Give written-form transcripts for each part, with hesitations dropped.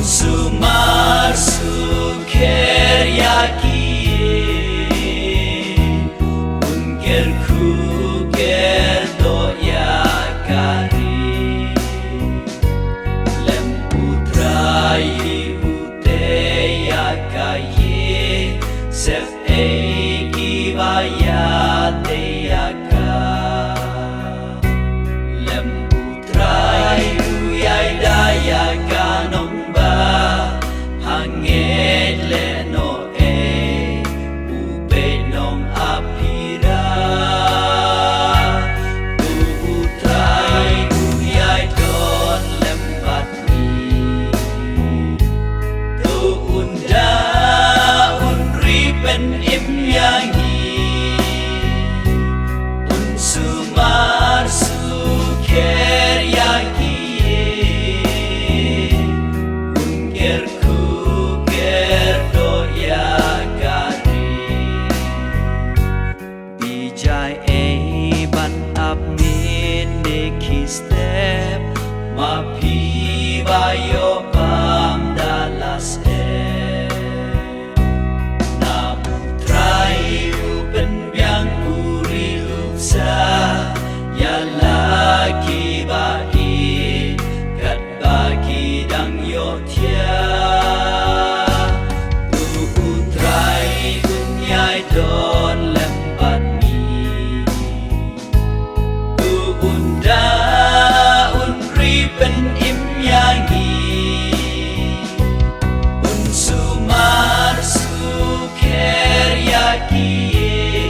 Sumar suker yakin Unker kuker do yakari Lem putrai ute yakaye Sef eki vayate yaka Lem putrai uyai daya kanong Hangit leno upe nong apira Utrai uyai don lembat ni Tu unda unri pen imyangi Unsumar suker yaki Step mapi bayo pam dalas namu trai upen biang uri upsa ya lagi bai kat bagi dang yo tia tu trai dunyai don lembat ni tu undang pen imyangi Unsumar suker yakie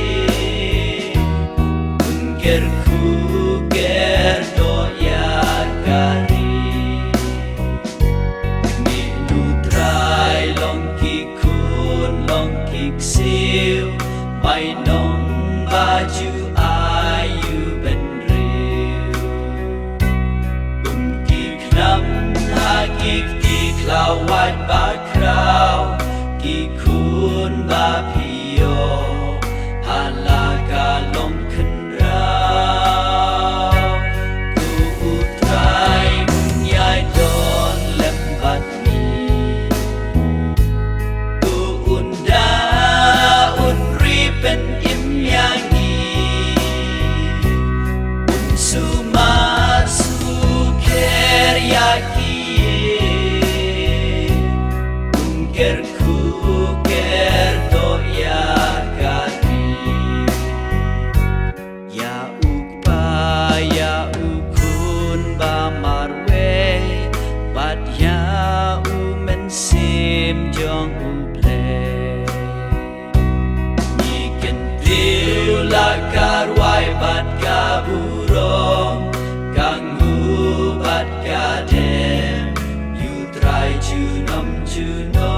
Unger kuger do yakari Ni nutrai long kikun long kiksiu Pai nong baju ayu Hagik di klawat bakrau Gikun bapio Halaga long kenrau Tu utrai unyai don lembat ni Tu unda unri pen imyangi Unsumar suker yaki Kuker do yakari Ya ukpa ya ukun ba marwe Bat ya umen sim jong uple Niken diu lakar wai bat kaburong Kanggu bat kadem You try junom junom